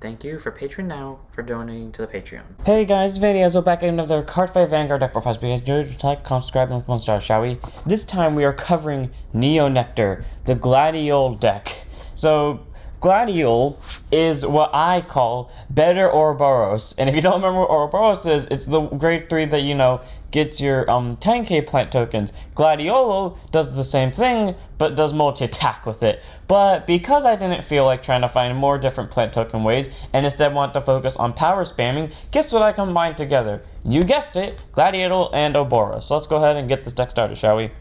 Thank you for Patreon now for donating to the Patreon. Hey guys, Vanny, so back in another Card Fight Vanguard deck profile. You guys like, comment, subscribe, and let's go and start, shall we? This time we are covering Nectar, the Gladioul deck. So, Gladioul is what I call better Arboros. And if you don't remember what Arboros is, it's the grade 3 that, gets your 10k plant tokens. Gladioul does the same thing, but does multi-attack with it. But because I didn't feel like trying to find more different plant token ways, and instead want to focus on power spamming, guess what I combined together? You guessed it, Gladioul and Arboros. So let's go ahead and get this deck started, shall we?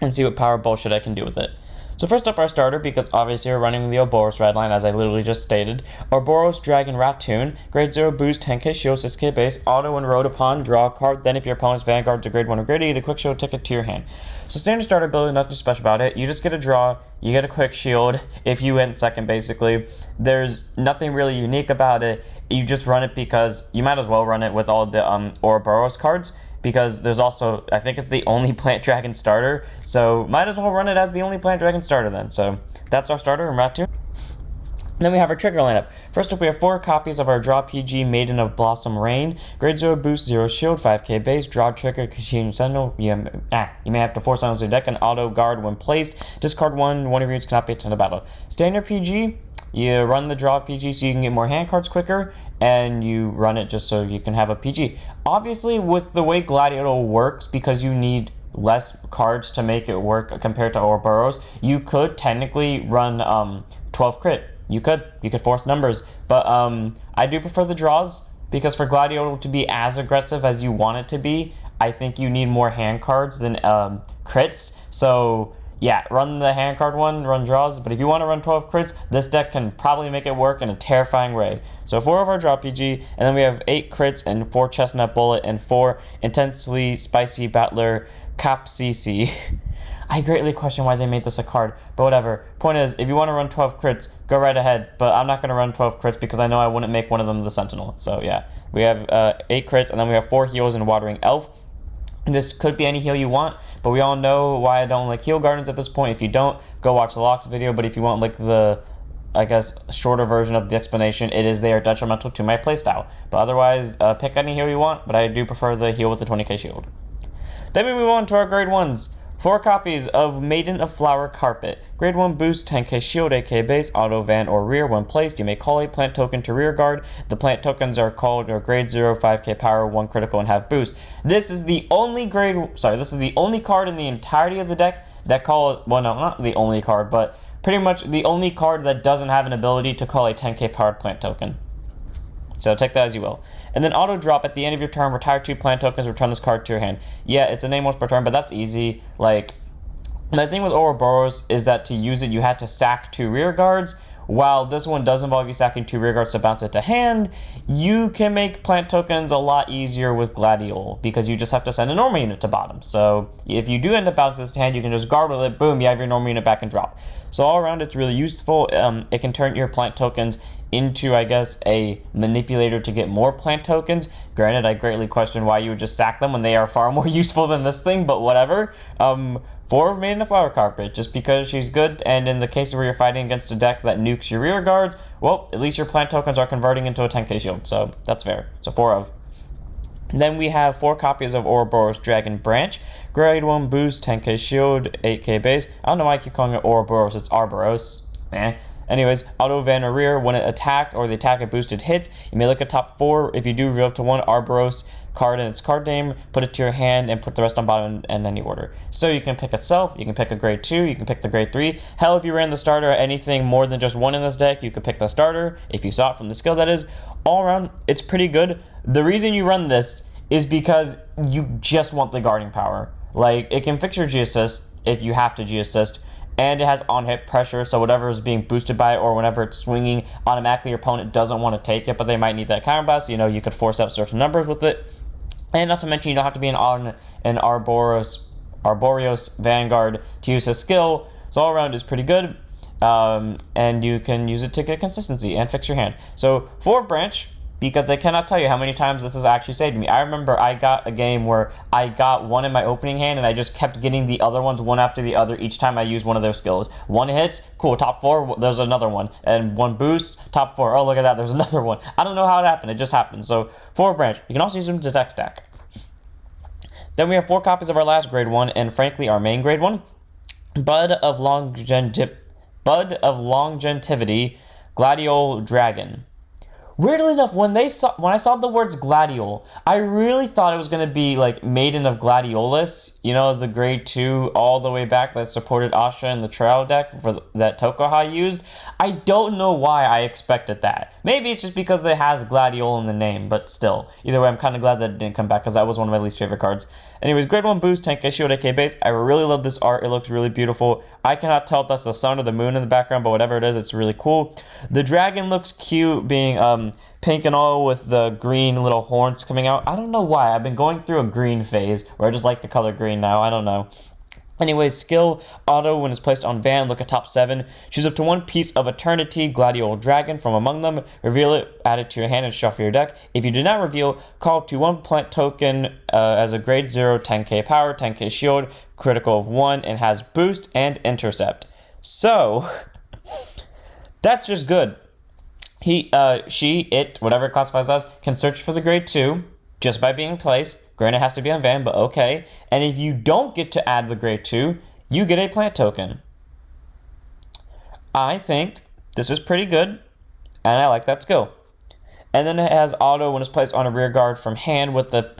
And see what power bullshit I can do with it. So first up, our starter, because obviously we're running the Arboros red line, as I literally just stated. Arboros Dragon Ratoon, grade 0 boost, 10k shield, 6k base, auto and road upon, draw a card, then if your opponent's Vanguard's a grade 1 or grade 8, a quick shield ticket to your hand. So standard starter ability, nothing special about it. You just get a draw, you get a quick shield if you win second, basically. There's nothing really unique about it. You just run it because you might as well run it with all the Arboros cards, because there's also, I think it's the only Plant Dragon starter, so might as well run it as the only Plant Dragon starter then. So that's our starter in Ratoon. Then we have our trigger lineup. First up, we have 4 copies of our Draw PG Maiden of Blossom Rain, grade 0 boost, 0 shield, 5k base, draw trigger, continue sentinel. You may have to force on your deck and auto guard when placed. Discard one of your units cannot be attended battle. Standard PG, you run the Draw PG so you can get more hand cards quicker, and you run it just so you can have a PG. Obviously, with the way Gladioul works, because you need less cards to make it work compared to Arboros, you could technically run 12 crit. You could force numbers, but I do prefer the draws, because for Gladioul to be as aggressive as you want it to be, I think you need more hand cards than crits. So yeah, run the hand card one, run draws, but if you want to run 12 crits, this deck can probably make it work in a terrifying way. So 4 of our Draw PG, and then we have 8 crits and 4 Chestnut Bullet and 4 Intensely Spicy Battler Cap CC. I greatly question why they made this a card, but whatever. Point is, if you want to run 12 crits, go right ahead, but I'm not going to run 12 crits because I know I wouldn't make one of them the Sentinel. So yeah, we have 8 crits, and then we have 4 heals and Watering Elf. This could be any heal you want, but we all know why I don't like heal gardens at this point. If you don't, go watch the Locks video, but if you want like the, I guess, shorter version of the explanation, they are detrimental to my playstyle. But otherwise, pick any heal you want, but I do prefer the heal with the 20k shield. Then we move on to our grade 1s. 4 copies of Maiden of Flower Carpet. Grade 1 boost, 10k shield, 8k base, auto, van, or rear. When placed, you may call a plant token to rear guard. The plant tokens are called grade 0, 5k power, 1 critical, and have boost. This is the only card in the entirety of the deck that well, no, not the only card, but pretty much the only card that doesn't have an ability to call a 10k powered plant token. So take that as you will. And then auto drop at the end of your turn, retire 2 plant tokens, return this card to your hand. Yeah, it's a name once per turn, but that's easy. Like, the thing with Arboros is that to use it, you had to sack 2 rear guards. While this one does involve you sacking 2 rear guards to bounce it to hand, you can make plant tokens a lot easier with Gladioul, because you just have to send a normal unit to bottom. So if you do end up bouncing this to hand, you can just guard with it, boom, you have your normal unit back and drop. So all around, it's really useful. It can turn your plant tokens into, I guess, a manipulator to get more plant tokens. Granted, I greatly question why you would just sack them when they are far more useful than this thing, but whatever. 4 of Maiden of Flower Carpet, just because she's good, and in the case where you're fighting against a deck that nukes your rear guards, well, at least your plant tokens are converting into a 10k shield, so that's fair. So 4 of. Then we have 4 copies of Arboros Dragon Branch, grade 1 boost, 10k shield, 8k base. I don't know why I keep calling it Arboros, it's Arboros. Anyways, auto, van, or rear. When it attack or the attack at boosted hits, you may look at top 4. If you do, reveal up to 1 Arboros card in its card name, put it to your hand, and put the rest on bottom in any order. So you can pick itself, you can pick a grade 2, you can pick the grade 3. Hell, if you ran the starter anything more than just 1 in this deck, you could pick the starter, if you saw it from the skill, that is. All around, it's pretty good. The reason you run this is because you just want the guarding power. Like, it can fix your G-assist if you have to G-assist, and it has on-hit pressure, so whatever is being boosted by it, or whenever it's swinging, automatically your opponent doesn't want to take it, but they might need that counterblast. You could force out certain numbers with it. And not to mention, you don't have to be an Arboros Vanguard to use his skill, so all around is pretty good. And you can use it to get consistency and fix your hand. So 4 branch, because I cannot tell you how many times this has actually saved me. I remember I got a game where I got one in my opening hand and I just kept getting the other ones one after the other each time I used one of their skills. One hits, cool, top 4, there's another one. And one boost, top 4, oh look at that, there's another one. I don't know how it happened, it just happened. So, 4 branch. You can also use them to deck stack. Then we have 4 copies of our last grade 1, and frankly our main grade 1. Bud of Longevity, Gladioul Dragon. Weirdly enough, when I saw the words Gladioul, I really thought it was going to be like Maiden of Gladiolus, you know, the grade 2 all the way back that supported Asha in the trial deck that Tokuha used. I don't know why I expected that. Maybe it's just because it has Gladioul in the name, but still. Either way, I'm kind of glad that it didn't come back because that was one of my least favorite cards. Anyways, grade 1 boost, 10k shield, 8k base. I really love this art. It looks really beautiful. I cannot tell if that's the sun or the moon in the background, but whatever it is, it's really cool. The dragon looks cute, being pink and all with the green little horns coming out. I don't know why. I've been going through a green phase where I just like the color green now. I don't know. Anyways, skill, auto, when it's placed on Van, look at top 7. Choose up to 1 piece of Eternity Gladioul Dragon from among them. Reveal it, add it to your hand, and shuffle your deck. If you do not reveal, call up to 1 plant token as a grade 0, 10k power, 10k shield, critical of 1, and has boost and intercept. So, that's just good. He, she, it, whatever it classifies as, can search for the grade 2 just by being placed. Granted, it has to be on Van, but okay. And if you don't get to add the grade 2, you get a plant token. I think this is pretty good, and I like that skill. And then it has auto when it's placed on a rear guard from hand with a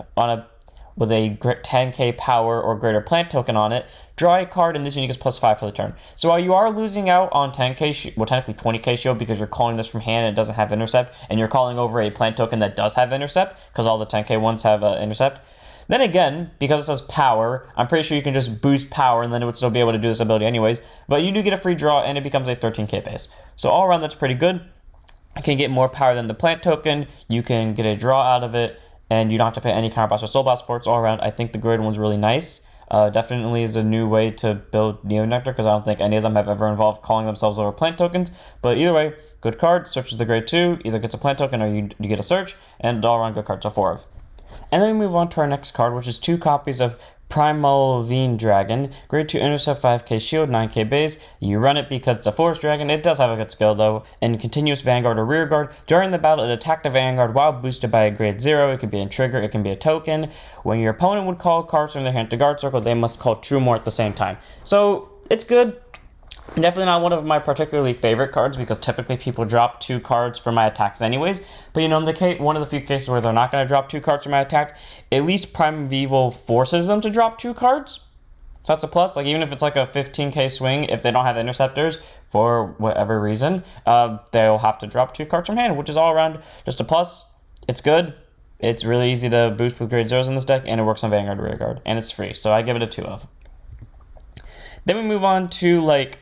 10k power or greater plant token on it. Draw a card, and this unit gets +5 for the turn. So while you are losing out on 10k, well technically 20k shield because you're calling this from hand and it doesn't have intercept, and you're calling over a plant token that does have intercept because all the 10k ones have intercept. Then again, because it says power, I'm pretty sure you can just boost power and then it would still be able to do this ability anyways. But you do get a free draw and it becomes a 13k base. So all around that's pretty good. You can get more power than the plant token. You can get a draw out of it. And you don't have to pay any counter blast or soul blast for it. So all around, I think the grade 1's really nice. Definitely is a new way to build Neo Nectar because I don't think any of them have ever involved calling themselves over plant tokens. But either way, good card. Searches the grade 2, either gets a plant token or you get a search. And all around good cards, so 4 of. And then we move on to our next card, which is 2 copies of Primalvein Dragon. Grade 2 intercept, 5k shield, 9k base. You run it because it's a forest dragon. It does have a good skill though. And continuous vanguard or rear guard. During the battle, it attacked the vanguard while boosted by a grade 0. It could be a trigger, it can be a token. When your opponent would call cards from their hand to guard circle, they must call 2 more at the same time. So it's good. Definitely not one of my particularly favorite cards because typically people drop 2 cards for my attacks anyways. But you know, in the case, one of the few cases where they're not going to drop 2 cards for my attack, at least Primeval forces them to drop 2 cards. So that's a plus. Like even if it's like a 15k swing, if they don't have interceptors for whatever reason, they'll have to drop 2 cards from hand, which is all around just a plus. It's good. It's really easy to boost with grade 0s in this deck, and it works on Vanguard Rear Guard, and it's free. So I give it a 2 of. Then we move on to like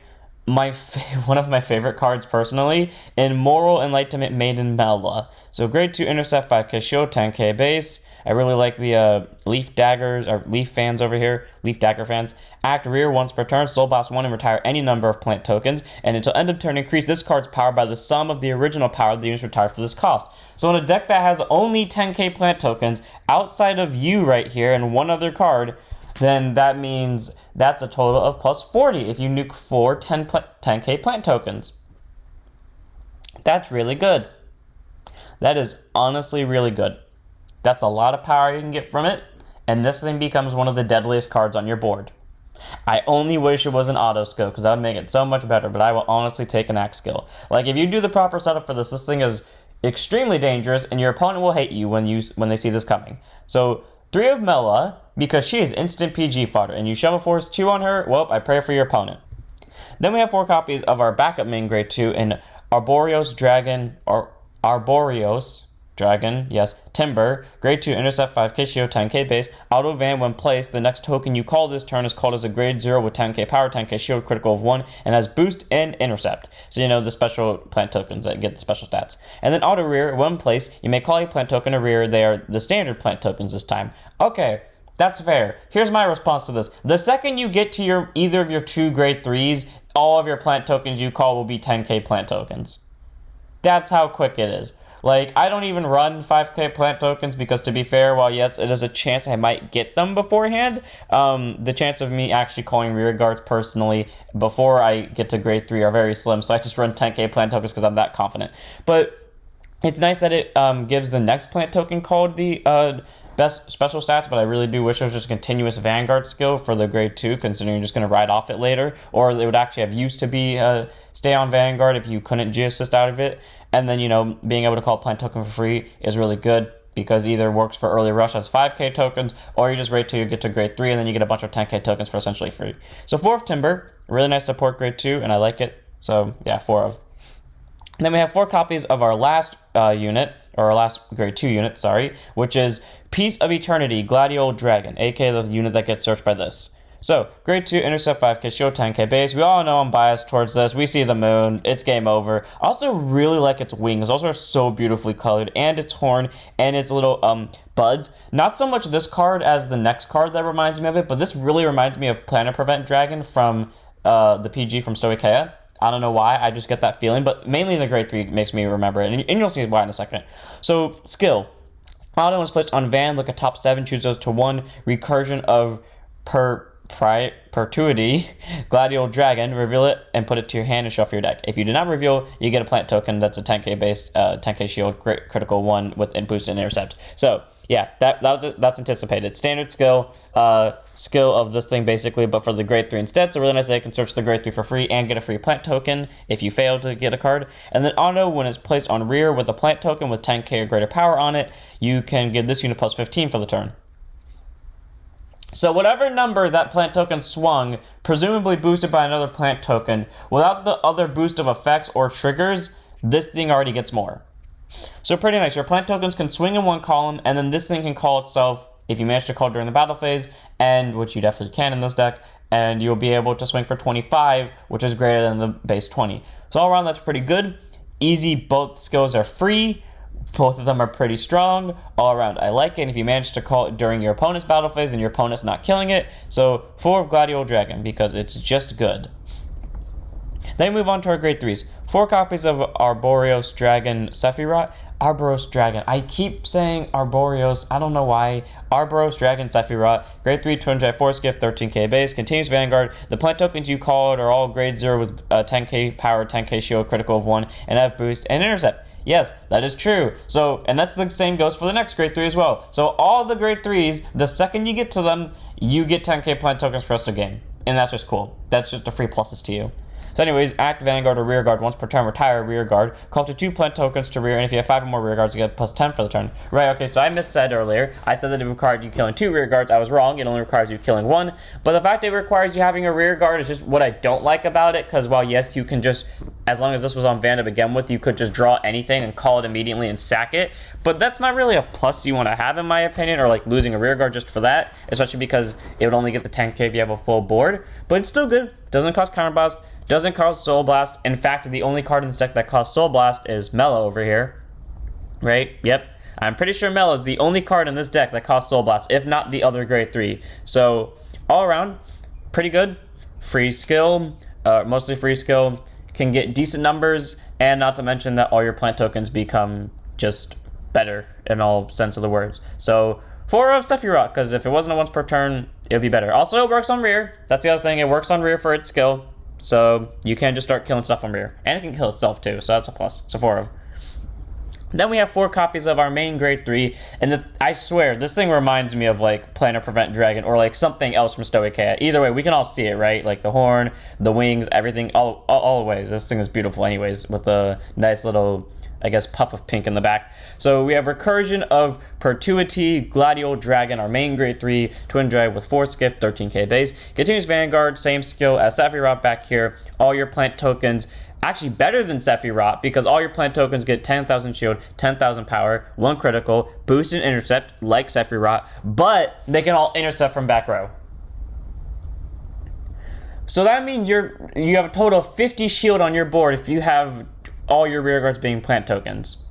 one of my favorite cards personally, in Moral Enlightenment Maiden Melya. So grade 2 intercept, 5k shield, 10k base. I really like the leaf daggers, or leaf fans over here, leaf dagger fans. Act rear once per turn, soul blast 1 and retire any number of plant tokens. And until end of turn, increase this card's power by the sum of the original power the units retired for this cost. So in a deck that has only 10k plant tokens, outside of you right here and one other card, then that means that's a total of +40 if you nuke 4 10k plant tokens. That's really good. That is honestly really good. That's a lot of power you can get from it, and this thing becomes one of the deadliest cards on your board. I only wish it was an auto skill because that would make it so much better, but I will honestly take an axe skill. Like if you do the proper setup for this thing is extremely dangerous and your opponent will hate you when they see this coming. So 3 of Melya, because she is instant PG fodder, and you shove a force 2 on her, well, I pray for your opponent. Then we have 4 copies of our backup main grade 2 in Arboros Dragon, yes, Timber, grade 2 intercept, 5k shield, 10k base, auto van when placed. The next token you call this turn is called as a grade 0 with 10k power, 10k shield, critical of 1, and has boost and intercept. So you know the special plant tokens that get the special stats. And then auto rear, when placed, you may call a plant token a rear. They are the standard plant tokens this time. Okay, that's fair. Here's my response to this. The second you get to either of your 2 grade 3s, all of your plant tokens you call will be 10k plant tokens. That's how quick it is. Like, I don't even run 5k plant tokens because, to be fair, while yes, it is a chance I might get them beforehand, the chance of me actually calling rear guards personally before I get to grade 3 are very slim, so I just run 10k plant tokens because I'm that confident. But it's nice that it gives the next plant token called the best special stats, but I really do wish it was just a continuous Vanguard skill for the grade 2, considering you're just going to ride off it later, or it would actually have used to be stay on Vanguard if you couldn't G-assist out of it. And then, being able to call plant token for free is really good, because either works for early rush as 5k tokens, or you just wait till you get to grade 3 and then you get a bunch of 10k tokens for essentially free. So 4 of Timber, really nice support grade 2, and I like it. So yeah, 4 of. And then we have 4 copies of our last unit, or our last grade 2 unit, sorry, which is Piece of Eternity, Gladioul Dragon, aka the unit that gets searched by this. So, grade 2, intercept 5k, shield 10k base. We all know I'm biased towards this. We see the moon. It's game over. I also really like its wings. Those are so beautifully colored. And its horn and its little buds. Not so much this card as the next card that reminds me of it, but this really reminds me of Primalvein Dragon from the PG from Stoicheia. I don't know why, I just get that feeling, but mainly the grade 3 makes me remember it, and you'll see why in a second. So, skill. Auto is placed on Van, look at top 7, choose those to 1, recursion of Perpetuity, Gladioul Dragon, reveal it and put it to your hand and shuffle your deck. If you do not reveal, you get a plant token that's a 10k based, 10k shield, critical 1 with boost and intercept. So, yeah, that's anticipated. Standard skill, skill of this thing basically, but for the grade 3 instead. It's really nice that you can search the grade 3 for free and get a free plant token if you fail to get a card. And then auto, when it's placed on rear with a plant token with 10k or greater power on it, you can give this unit plus 15 for the turn. So whatever number that plant token swung, presumably boosted by another plant token, without the other boost of effects or triggers, this thing already gets more. So pretty nice. Your plant tokens can swing in one column, and then this thing can call itself if you manage to call during the battle phase, and which you definitely can in this deck, and you'll be able to swing for 25, which is greater than the base 20. So all around, that's pretty good. Easy, both skills are free. Both of them are pretty strong. All around, I like it. If you manage to call it during your opponent's battle phase and your opponent's not killing it. So 4 of Gladioul Dragon, because it's just good. Then we move on to our grade 3s. 4 copies of Arboros Dragon Sephirot. Arboros Dragon. I keep saying Arboros. I don't know why. Arboros Dragon Sephirot. Grade 3, 200 force gift, 13k base. Continuous Vanguard. The plant tokens you called are all grade 0 with 10k power, 10k shield, critical of 1, and have boost and intercept. Yes, that is true. So, and that's the same goes for the next grade 3 as well. So all the grade 3s, the second you get to them, you get 10k plant tokens for the rest of the game. And that's just cool. That's just the free pluses to you. So anyways, act Vanguard or Rear Guard once per turn, retire Rear Guard, call up to 2 plant tokens to rear, and if you have 5 or more Rear Guards, you get plus 10 for the turn. Right, okay, so I missaid earlier. I said that it required you killing 2 Rear Guards. I was wrong. It only requires you killing 1. But the fact that it requires you having a Rear Guard is just what I don't like about it, because while yes, you can just, as long as this was on Van to begin with, you could just draw anything and call it immediately and sack it. But that's not really a plus you want to have, in my opinion, or like losing a Rear Guard just for that, especially because it would only get the 10k if you have a full board. But it's still good. Doesn't cost Counter Blast. Doesn't cost Soul Blast. In fact, the only card in this deck that costs Soul Blast is Melya over here. Right? Yep. I'm pretty sure Melya is the only card in this deck that costs Soul Blast, if not the other grade 3. So, all around, pretty good. Free skill, mostly free skill. Can get decent numbers, and not to mention that all your plant tokens become just better in all sense of the words. So, 4 of Sephirot, because if it wasn't a once per turn, it would be better. Also, it works on rear. That's the other thing. It works on rear for its skill. So you can just start killing stuff on rear. And it can kill itself too, so that's a plus. So 4 of. Then we have 4 copies of our main grade 3, and I swear, this thing reminds me of like Primalvein Dragon or like something else from Stoicheia. Either way, we can all see it, right? Like the horn, the wings, everything, all ways. This thing is beautiful anyways, with a nice little, I guess, puff of pink in the back. So we have Recursion of Perpetuity, Gladioul Dragon, our main grade 3, Twin Drive with 4 skip, 13k base. Continuous Vanguard, same skill as Sephirot back here. All your plant tokens, actually better than Sephirot, because all your plant tokens get 10,000 shield, 10,000 power, 1 critical, boost and intercept like Sephirot, but they can all intercept from back row. So that means you have a total of 50 shield on your board if you have all your rear guards being plant tokens.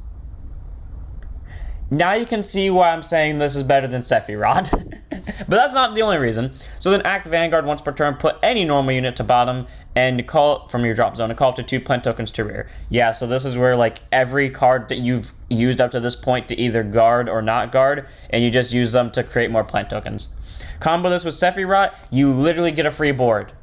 Now you can see why I'm saying this is better than Sephirot. But that's not the only reason. So then act Vanguard once per turn, put any normal unit to bottom, and call from your drop zone, and call up to 2 plant tokens to rear. Yeah, so this is where like every card that you've used up to this point to either guard or not guard, and you just use them to create more plant tokens. Combo this with Sephirot, you literally get a free board.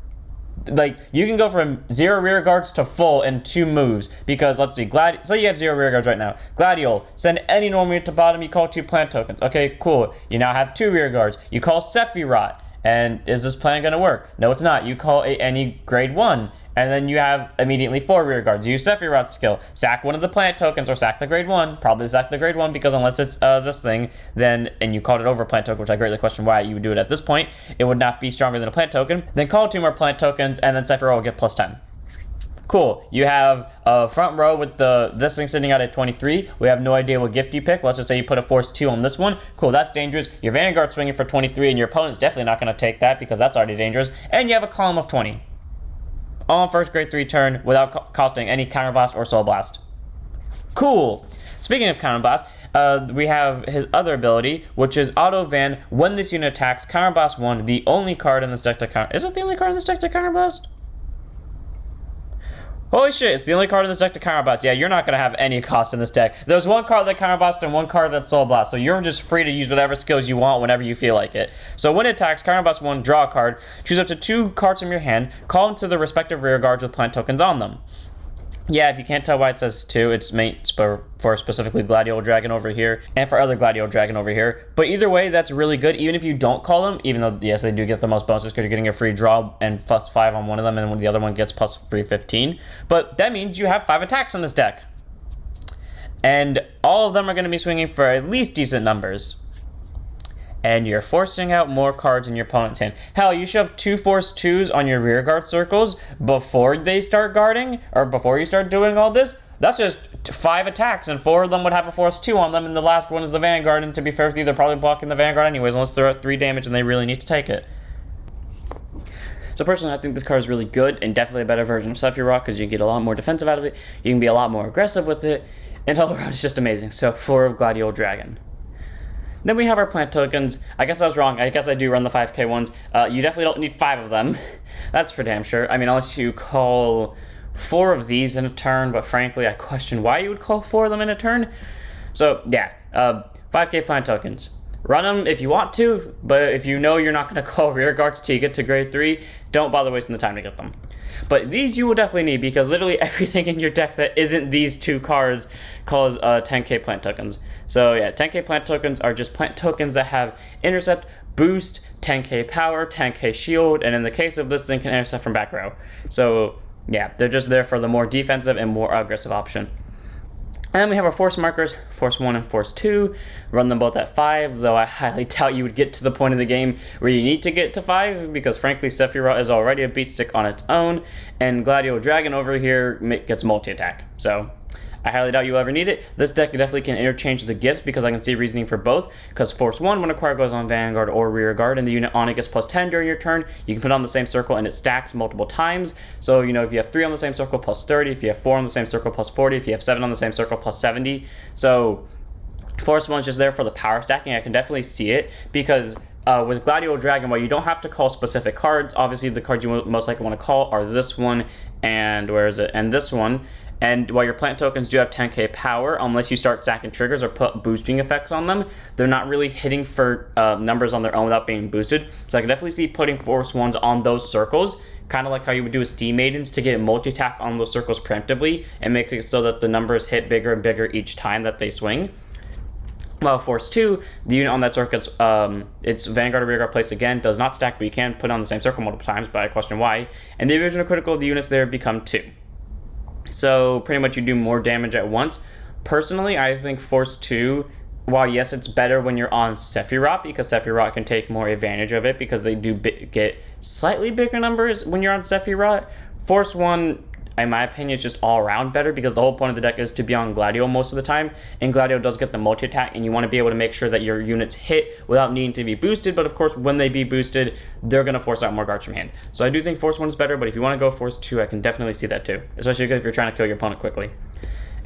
Like, you can go from 0 rear guards to full in 2 moves, because, let's see, say you have 0 rear guards right now. Gladioul, send any normal unit to bottom, you call 2 plant tokens. Okay, cool. You now have 2 rear guards. You call Sephirot, and is this plan going to work? No, it's not. You call any grade 1, and then you have immediately 4 rear guards. You use Sephirot's skill. Sack one of the plant tokens, or sack the grade 1. Probably sack the grade 1, because unless it's this thing, then, and you called it over plant token, which I greatly question why you would do it at this point, it would not be stronger than a plant token. Then call 2 more plant tokens, and then Sephirot will get plus 10. Cool. You have a front row with this thing sitting out at 23. We have no idea what gift you pick. Let's just say you put a force 2 on this one. Cool, that's dangerous. Your Vanguard swinging for 23, and your opponent's definitely not going to take that, because that's already dangerous. And you have a column of 20. All on first grade 3 turn without costing any counterblast or soul blast. Cool. Speaking of counterblast, we have his other ability, which is auto van. When this unit attacks, counterblast 1. The only card in this deck to counter. Is it the only card in this deck to counterblast? Holy shit, it's the only card in this deck to counterblast. Yeah, you're not going to have any cost in this deck. There's one card that counterblast and one card that's soul blast, so you're just free to use whatever skills you want whenever you feel like it. So when it attacks, counterblast 1, draw a card, choose up to 2 cards from your hand, call them to the respective rear guards with plant tokens on them. Yeah, if you can't tell why it says 2, it's meant for specifically Gladioul Dragon over here, and for other Gladioul Dragon over here. But either way, that's really good, even if you don't call them, even though, yes, they do get the most bonuses because you're getting a free draw and plus 5 on one of them, and the other one gets plus free 15. But that means you have 5 attacks in this deck. And all of them are going to be swinging for at least decent numbers. And you're forcing out more cards in your opponent's hand. Hell, you should have 2 force 2s on your rear guard circles before they start guarding, or before you start doing all this. That's just 5 attacks, and 4 of them would have a force 2 on them, and the last one is the Vanguard, and to be fair with you, they're probably blocking the Vanguard anyways, unless they're at 3 damage and they really need to take it. So personally, I think this card is really good, and definitely a better version of Sephirot, because you get a lot more defensive out of it, you can be a lot more aggressive with it, and all around it's just amazing. So 4 of Gladioul Dragon. Then we have our plant tokens. I guess I was wrong. I guess I do run the 5k ones. You definitely don't need 5 of them. That's for damn sure. I mean, unless you call 4 of these in a turn, but frankly, I question why you would call 4 of them in a turn. So, yeah, 5k plant tokens. Run them if you want to, but if you know you're not going to call rear guards till you get to grade 3, don't bother wasting the time to get them. But these you will definitely need, because literally everything in your deck that isn't these 2 cards calls 10k plant tokens. So yeah, 10k plant tokens are just plant tokens that have intercept, boost, 10k power, 10k shield, and in the case of this thing, can intercept from back row. So yeah, they're just there for the more defensive and more aggressive option. And then we have our force markers, force 1 and force 2. Run them both at 5, though I highly doubt you would get to the point in the game where you need to get to 5, because frankly Sephirot is already a beat stick on its own, and Gladioul Dragon over here gets multi-attack. So I highly doubt you'll ever need it. This deck definitely can interchange the gifts, because I can see reasoning for both, because force 1, when a card goes on Vanguard or rear guard and the unit on it gets plus 10 during your turn, you can put it on the same circle and it stacks multiple times. So, you know, if you have 3 on the same circle, plus 30. If you have 4 on the same circle, plus 40. If you have 7 on the same circle, plus 70. So force 1 is just there for the power stacking. I can definitely see it, because with Gladioul Dragon, while you don't have to call specific cards, obviously the cards you most likely want to call are this one, and where is it? And this one. And while your plant tokens do have 10k power, unless you start stacking triggers or put boosting effects on them, they're not really hitting for numbers on their own without being boosted. So I can definitely see putting force 1s on those circles, kind of like how you would do with Steam Maidens, to get multi-attack on those circles preemptively, and makes it so that the numbers hit bigger and bigger each time that they swing. While force 2, the unit on that circle gets its Vanguard or rear guard placed again, does not stack, but you can put it on the same circle multiple times, but I question why. And the original critical of the units there become 2. So pretty much you do more damage at once. Personally, I think force 2, while yes, it's better when you're on Sephirot, because Sephirot can take more advantage of it, because they do get slightly bigger numbers when you're on Sephirot. Force 1, in my opinion, is just all around better, because the whole point of the deck is to be on Gladioul most of the time, and Gladioul does get the multi-attack, and you want to be able to make sure that your units hit without needing to be boosted. But of course, when they be boosted, they're going to force out more guards from hand. So I do think force 1 is better, but if you want to go force 2, I can definitely see that too, especially if you're trying to kill your opponent quickly.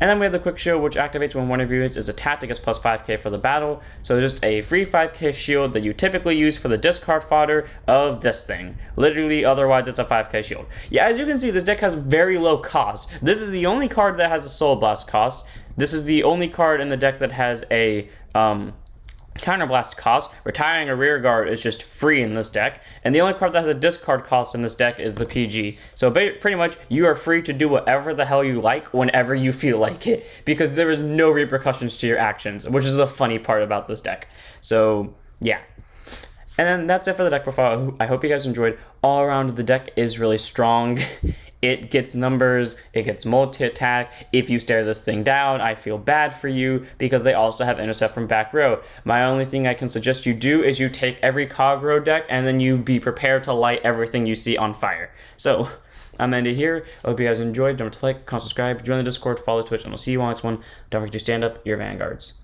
And then we have the quick shield, which activates when one of your units is attacked. It gets plus 5k for the battle. So just a free 5k shield that you typically use for the discard fodder of this thing. Literally, otherwise it's a 5k shield. Yeah, as you can see, this deck has very low cost. This is the only card that has a Soul Blast cost. This is the only card in the deck that has a Counterblast cost. Retiring a rear guard is just free in this deck, and the only card that has a discard cost in this deck is the PG. So pretty much you are free to do whatever the hell you like whenever you feel like it, because there is no repercussions to your actions, which is the funny part about this deck. So yeah. And then that's it for the deck profile. I hope you guys enjoyed. All around, the deck is really strong. It gets numbers, it gets multi-attack. If you stare this thing down, I feel bad for you, because they also have intercept from back row. My only thing I can suggest you do is you take every cog row deck, and then you be prepared to light everything you see on fire. So, I'm ended here. I hope you guys enjoyed. Don't forget to like, comment, subscribe, join the Discord, follow Twitch, and I'll see you on the next one. Don't forget to stand up your vanguards.